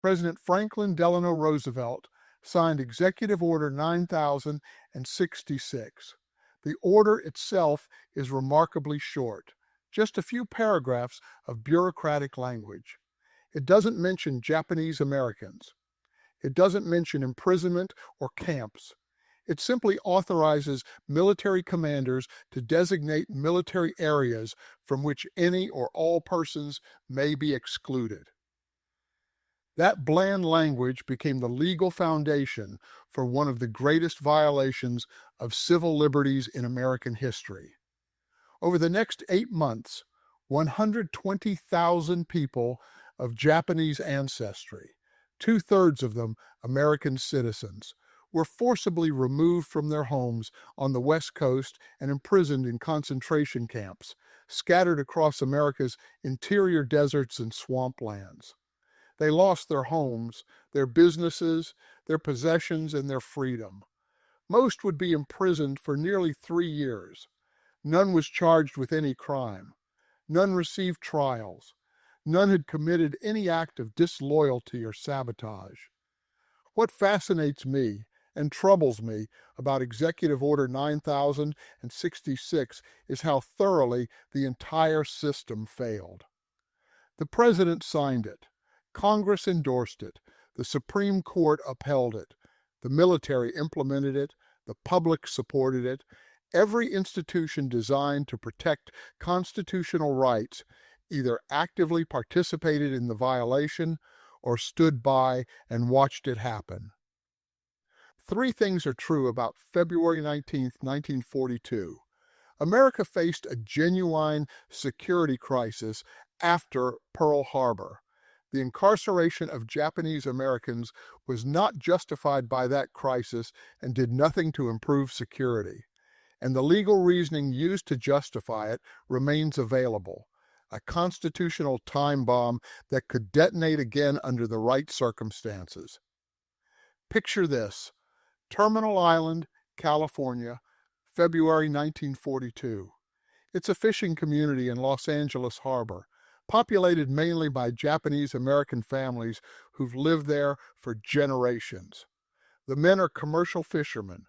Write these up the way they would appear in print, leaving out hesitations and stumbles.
President Franklin Delano Roosevelt signed Executive Order 9066. The order itself is remarkably short, just a few paragraphs of bureaucratic language. It doesn't mention Japanese Americans. It doesn't mention imprisonment or camps. It simply authorizes military commanders to designate military areas from which any or all persons may be excluded. That bland language became the legal foundation for one of the greatest violations of civil liberties in American history. Over the next 8 months, 120,000 people of Japanese ancestry, two-thirds of them American citizens, were forcibly removed from their homes on the West Coast and imprisoned in concentration camps, scattered across America's interior deserts and swamplands. They lost their homes, their businesses, their possessions, and their freedom. Most would be imprisoned for nearly 3 years. None was charged with any crime. None received trials. None had committed any act of disloyalty or sabotage. What fascinates me and troubles me about Executive Order 9066 is how thoroughly the entire system failed. The President signed it. Congress endorsed it. The Supreme Court upheld it. The military implemented it. The public supported it. Every institution designed to protect constitutional rights either actively participated in the violation or stood by and watched it happen. 3 things are true about February 19, 1942. America faced a genuine security crisis after Pearl Harbor. The incarceration of Japanese Americans was not justified by that crisis and did nothing to improve security. And the legal reasoning used to justify it remains available, a constitutional time bomb that could detonate again under the right circumstances. Picture this: Terminal Island, California, February 1942. It's a fishing community in Los Angeles Harbor, populated mainly by Japanese American families who've lived there for generations. The men are commercial fishermen.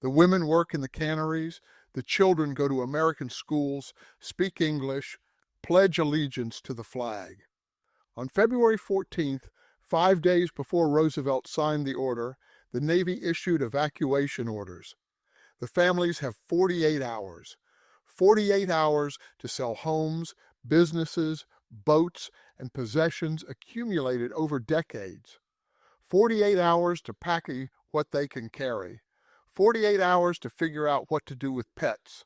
The women work in the canneries. The children go to American schools, speak English, pledge allegiance to the flag. On February 14th, 5 days before Roosevelt signed the order, the Navy issued evacuation orders. The families have 48 hours. 48 hours to sell homes, businesses, boats, and possessions accumulated over decades. 48 hours to pack what they can carry. 48 hours to figure out what to do with pets,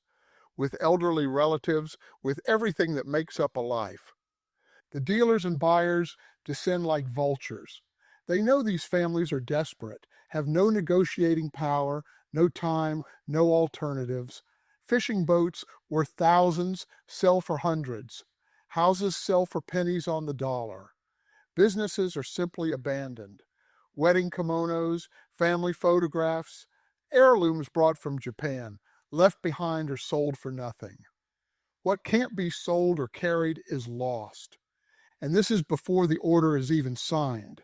with elderly relatives, with everything that makes up a life. The dealers and buyers descend like vultures. They know these families are desperate, have no negotiating power, no time, no alternatives. Fishing boats worth thousands sell for hundreds. Houses sell for pennies on the dollar. Businesses are simply abandoned. Wedding kimonos, family photographs, heirlooms brought from Japan, left behind or sold for nothing. What can't be sold or carried is lost. And this is before the order is even signed.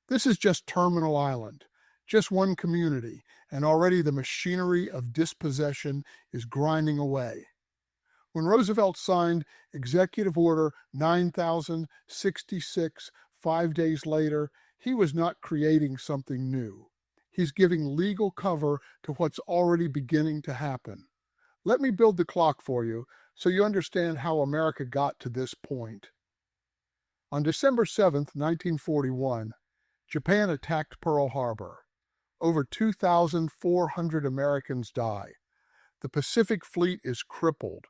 This is just Terminal Island, just one community, and already the machinery of dispossession is grinding away. When Roosevelt signed Executive Order 9066 5 days later, he was not creating something new. He's giving legal cover to what's already beginning to happen. Let me build the clock for you so you understand how America got to this point. On December 7, 1941, Japan attacked Pearl Harbor. Over 2,400 Americans die. The Pacific Fleet is crippled.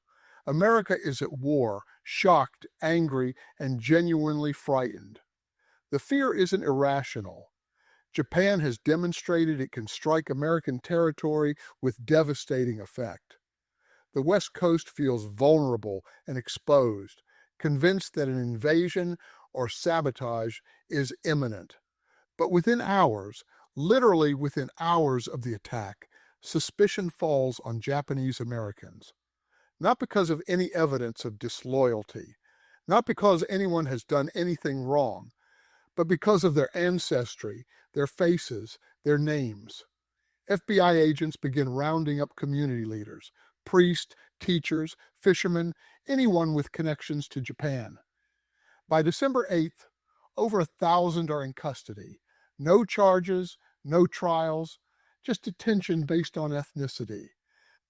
America is at war, shocked, angry, and genuinely frightened. The fear isn't irrational. Japan has demonstrated it can strike American territory with devastating effect. The West Coast feels vulnerable and exposed, convinced that an invasion or sabotage is imminent. But within hours, literally within hours of the attack, suspicion falls on Japanese Americans. Not because of any evidence of disloyalty, not because anyone has done anything wrong, but because of their ancestry, their faces, their names. FBI agents begin rounding up community leaders, priests, teachers, fishermen, anyone with connections to Japan. By December 8th, over 1,000 are in custody. No charges, no trials, just detention based on ethnicity.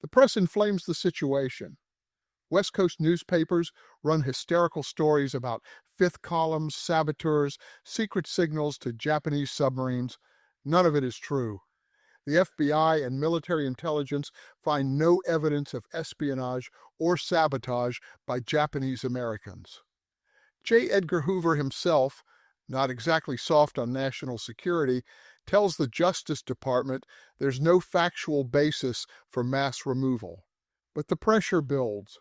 The press inflames the situation. West Coast newspapers run hysterical stories about fifth columns, saboteurs, secret signals to Japanese submarines. None of it is true. The FBI and military intelligence find no evidence of espionage or sabotage by Japanese Americans. J. Edgar Hoover himself, not exactly soft on national security, tells the Justice Department there's no factual basis for mass removal. But the pressure builds.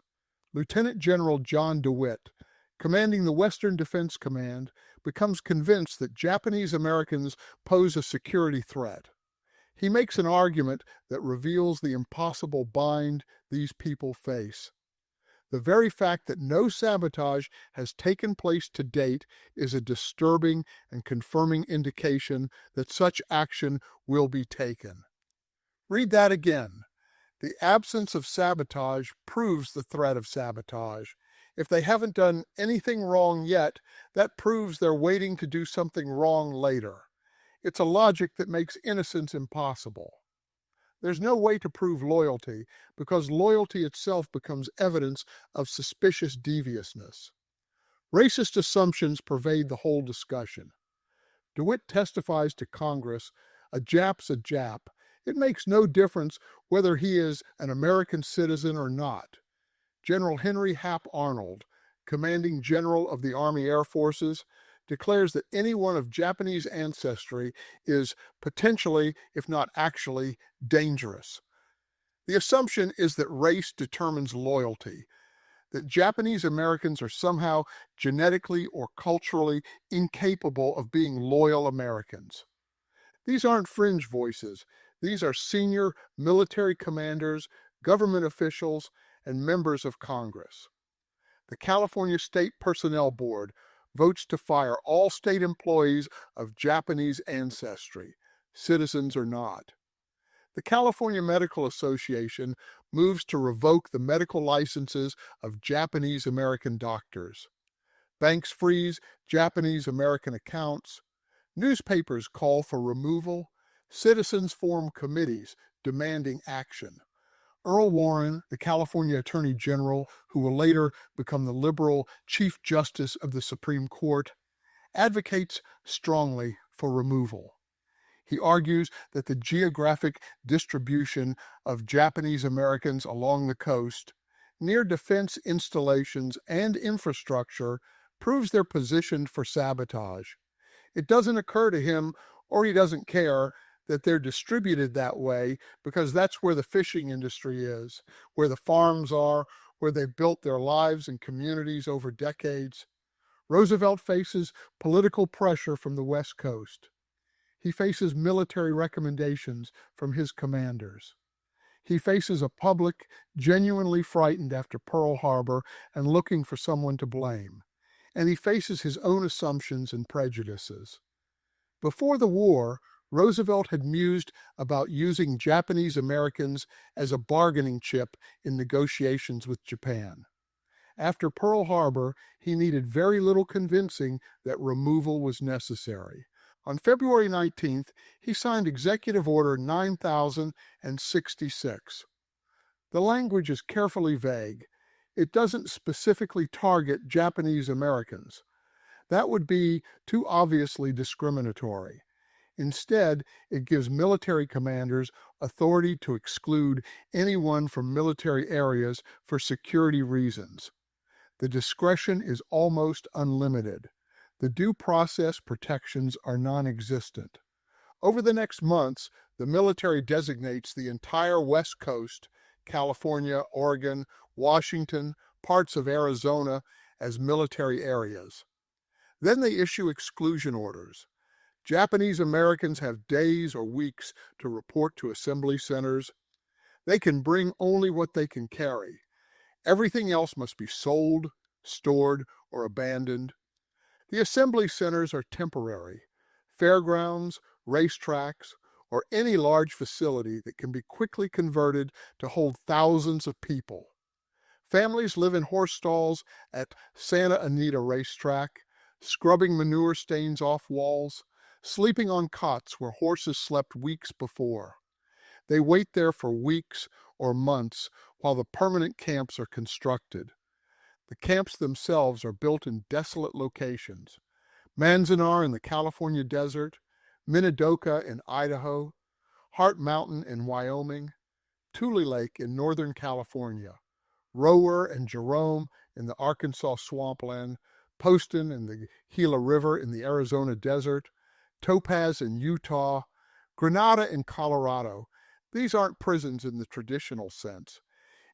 Lieutenant General John DeWitt, commanding the Western Defense Command, becomes convinced that Japanese Americans pose a security threat. He makes an argument that reveals the impossible bind these people face. The very fact that no sabotage has taken place to date is a disturbing and confirming indication that such action will be taken. Read that again. The absence of sabotage proves the threat of sabotage. If they haven't done anything wrong yet, that proves they're waiting to do something wrong later. It's a logic that makes innocence impossible. There's no way to prove loyalty because loyalty itself becomes evidence of suspicious deviousness. Racist assumptions pervade the whole discussion. DeWitt testifies to Congress, a Jap's a Jap. It makes no difference whether he is an American citizen or not. General Henry Hap Arnold, commanding general of the Army Air Forces, declares that anyone of Japanese ancestry is potentially, if not actually, dangerous. The assumption is that race determines loyalty, that Japanese Americans are somehow genetically or culturally incapable of being loyal Americans. These aren't fringe voices. These are senior military commanders, government officials, and members of Congress. The California State Personnel Board votes to fire all state employees of Japanese ancestry, citizens or not. The California Medical Association moves to revoke the medical licenses of Japanese American doctors. Banks freeze Japanese American accounts. Newspapers call for removal. Citizens form committees demanding action. Earl Warren, the California Attorney General, who will later become the liberal Chief Justice of the Supreme Court, advocates strongly for removal. He argues that the geographic distribution of Japanese Americans along the coast, near defense installations and infrastructure, proves they're positioned for sabotage. It doesn't occur to him, or he doesn't care, that they're distributed that way because that's where the fishing industry is, where the farms are, where they've built their lives and communities over decades. Roosevelt faces political pressure from the West Coast. He faces military recommendations from his commanders. He faces a public genuinely frightened after Pearl Harbor and looking for someone to blame. And he faces his own assumptions and prejudices. Before the war, Roosevelt had mused about using Japanese Americans as a bargaining chip in negotiations with Japan. After Pearl Harbor, he needed very little convincing that removal was necessary. On February 19th, he signed Executive Order 9066. The language is carefully vague. It doesn't specifically target Japanese Americans. That would be too obviously discriminatory. Instead, it gives military commanders authority to exclude anyone from military areas for security reasons. The discretion is almost unlimited. The due process protections are non-existent. Over the next months, the military designates the entire West Coast, California, Oregon, Washington, parts of Arizona, as military areas. Then they issue exclusion orders. Japanese Americans have days or weeks to report to assembly centers. They can bring only what they can carry. Everything else must be sold, stored, or abandoned. The assembly centers are temporary. Fairgrounds, racetracks, or any large facility that can be quickly converted to hold thousands of people. Families live in horse stalls at Santa Anita Racetrack, scrubbing manure stains off walls, sleeping on cots where horses slept weeks before. They wait there for weeks or months while the permanent camps are constructed. The camps themselves are built in desolate locations. Manzanar in the California desert, Minidoka in Idaho, Heart Mountain in Wyoming, Tule Lake in Northern California, Rower and Jerome in the Arkansas swampland, Poston in the Gila River in the Arizona desert, Topaz in Utah, Grenada in Colorado. These aren't prisons in the traditional sense.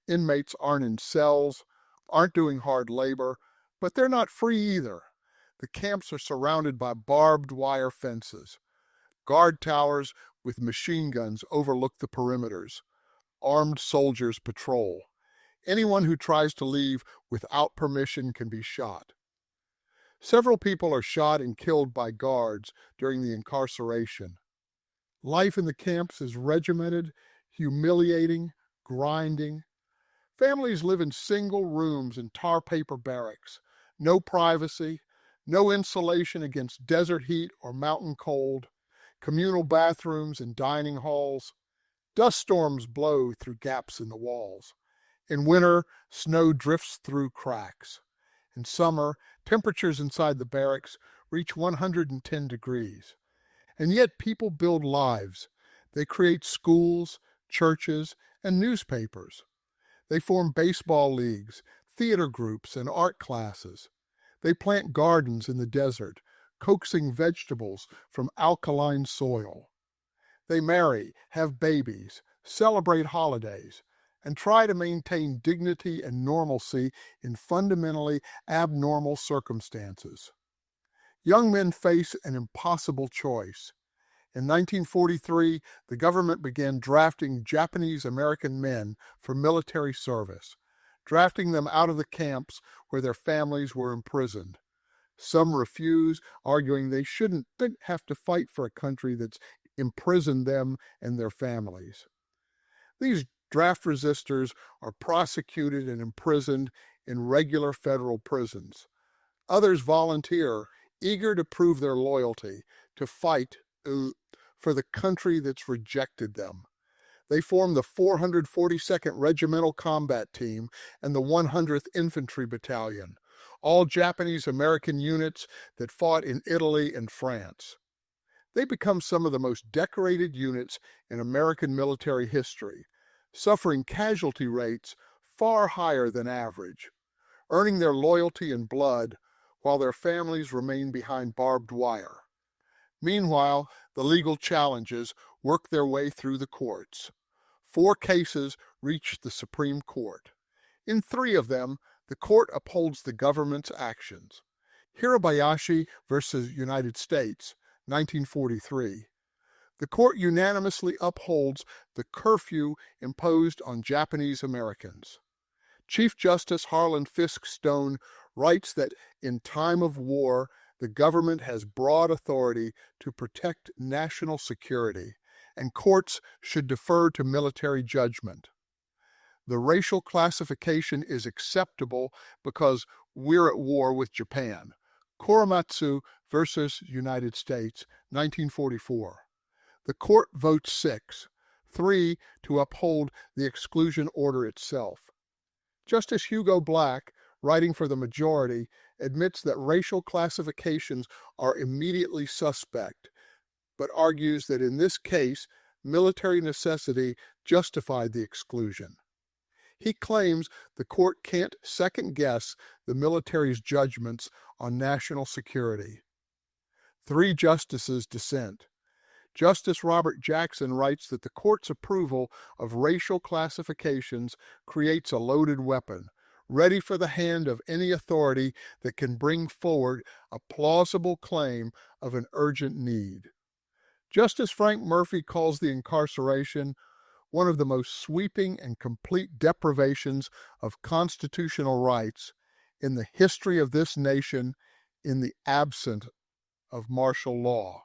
Inmates aren't in cells, aren't doing hard labor, but they're not free either. The camps are surrounded by barbed wire fences. Guard towers with machine guns overlook the perimeters. Armed soldiers patrol. Anyone who tries to leave without permission can be shot. Several people are shot and killed by guards during the incarceration. Life in the camps is regimented, humiliating, grinding. Families live in single rooms in tar paper barracks. No privacy, no insulation against desert heat or mountain cold, communal bathrooms and dining halls. Dust storms blow through gaps in the walls. In winter, snow drifts through cracks. In summer, temperatures inside the barracks reach 110 degrees. And yet people build lives. They create schools, churches, and newspapers. They form baseball leagues, theater groups, and art classes. They plant gardens in the desert, coaxing vegetables from alkaline soil. They marry, have babies, celebrate holidays, and try to maintain dignity and normalcy in fundamentally abnormal circumstances. Young men face an impossible choice. In 1943, the government began drafting Japanese American men for military service, drafting them out of the camps where their families were imprisoned. Some refuse, arguing they shouldn't have to fight for a country that's imprisoned them and their families. These draft resistors are prosecuted and imprisoned in regular federal prisons. Others volunteer, eager to prove their loyalty, to fight for the country that's rejected them. They form the 442nd Regimental Combat Team and the 100th Infantry Battalion, all Japanese American units that fought in Italy and France. They become some of the most decorated units in American military history, suffering casualty rates far higher than average, earning their loyalty in blood while their families remain behind barbed wire. Meanwhile, the legal challenges work their way through the courts. 4 cases reach the Supreme Court. In 3 of them, the court upholds the government's actions. Hirabayashi versus United States, 1943. The court unanimously upholds the curfew imposed on Japanese Americans. Chief Justice Harlan Fiske Stone writes that in time of war, the government has broad authority to protect national security, and courts should defer to military judgment. The racial classification is acceptable because we're at war with Japan. Korematsu versus United States, 1944. The court votes 6-3 to uphold the exclusion order itself. Justice Hugo Black, writing for the majority, admits that racial classifications are immediately suspect, but argues that in this case, military necessity justified the exclusion. He claims the court can't second-guess the military's judgments on national security. 3 justices dissent. Justice Robert Jackson writes that the court's approval of racial classifications creates a loaded weapon, ready for the hand of any authority that can bring forward a plausible claim of an urgent need. Justice Frank Murphy calls the incarceration one of the most sweeping and complete deprivations of constitutional rights in the history of this nation in the absence of martial law.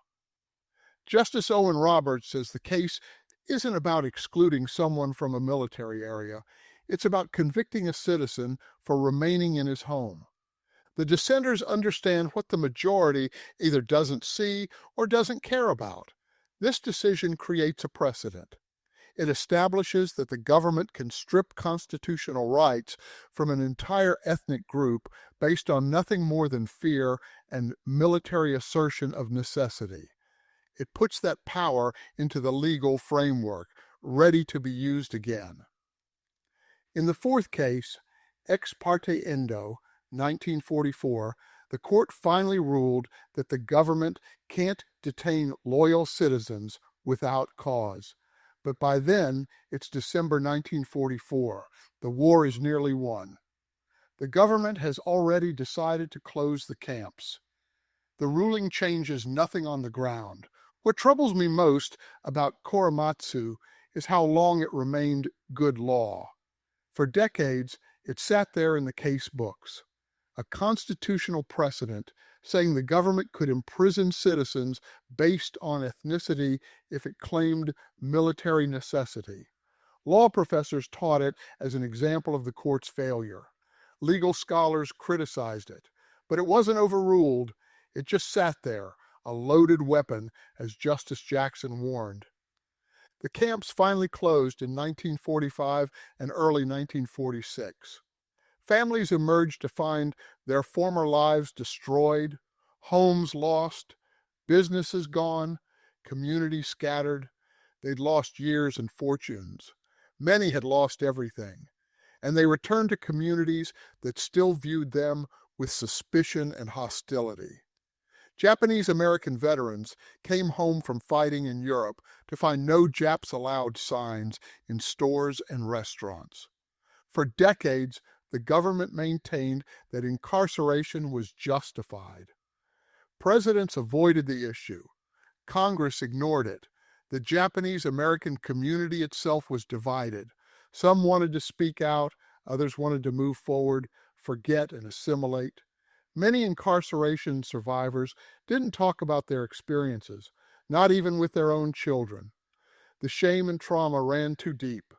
Justice Owen Roberts says the case isn't about excluding someone from a military area. It's about convicting a citizen for remaining in his home. The dissenters understand what the majority either doesn't see or doesn't care about. This decision creates a precedent. It establishes that the government can strip constitutional rights from an entire ethnic group based on nothing more than fear and military assertion of necessity. It puts that power into the legal framework, ready to be used again. In the fourth case, Ex parte Endo, 1944, the court finally ruled that the government can't detain loyal citizens without cause. But by then, it's December 1944. The war is nearly won. The government has already decided to close the camps. The ruling changes nothing on the ground. What troubles me most about Korematsu is how long it remained good law. For decades, it sat there in the case books, a constitutional precedent saying the government could imprison citizens based on ethnicity if it claimed military necessity. Law professors taught it as an example of the court's failure. Legal scholars criticized it, but it wasn't overruled. It just sat there, a loaded weapon, as Justice Jackson warned. The camps finally closed in 1945 and early 1946. Families emerged to find their former lives destroyed, homes lost, businesses gone, communities scattered. They'd lost years and fortunes. Many had lost everything, and they returned to communities that still viewed them with suspicion and hostility. Japanese American veterans came home from fighting in Europe to find no Japs allowed signs in stores and restaurants. For decades, the government maintained that incarceration was justified. Presidents avoided the issue. Congress ignored it. The Japanese American community itself was divided. Some wanted to speak out, others wanted to move forward, forget and assimilate. Many incarceration survivors didn't talk about their experiences, not even with their own children. The shame and trauma ran too deep.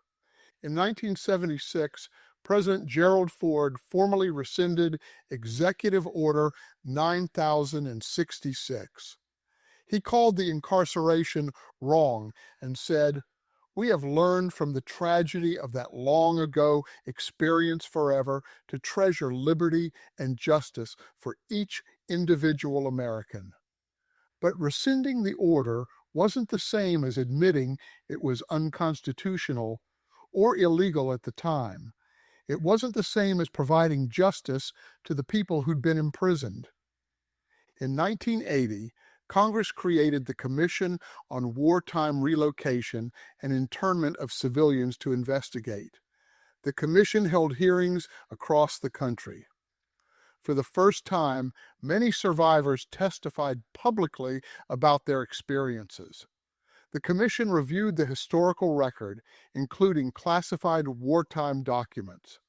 In 1976, President Gerald Ford formally rescinded Executive Order 9066. He called the incarceration wrong and said, "We have learned from the tragedy of that long ago experience forever to treasure liberty and justice for each individual American." But rescinding the order wasn't the same as admitting it was unconstitutional or illegal at the time. It wasn't the same as providing justice to the people who'd been imprisoned. In 1980, Congress created the Commission on Wartime Relocation and Internment of Civilians to investigate. The commission held hearings across the country. For the first time, many survivors testified publicly about their experiences. The commission reviewed the historical record, including classified wartime documents.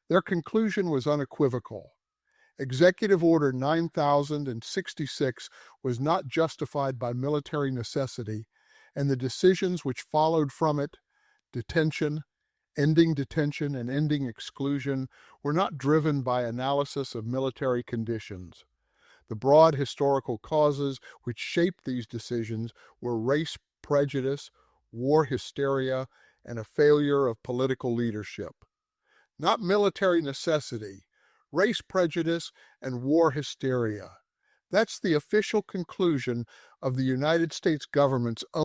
Their conclusion was unequivocal. Executive Order 9066 was not justified by military necessity, and the decisions which followed from it, detention, ending detention, and ending exclusion, were not driven by analysis of military conditions. The broad historical causes which shaped these decisions were race prejudice, war hysteria, and a failure of political leadership. Not military necessity, race prejudice, and war hysteria. That's the official conclusion of the United States government's own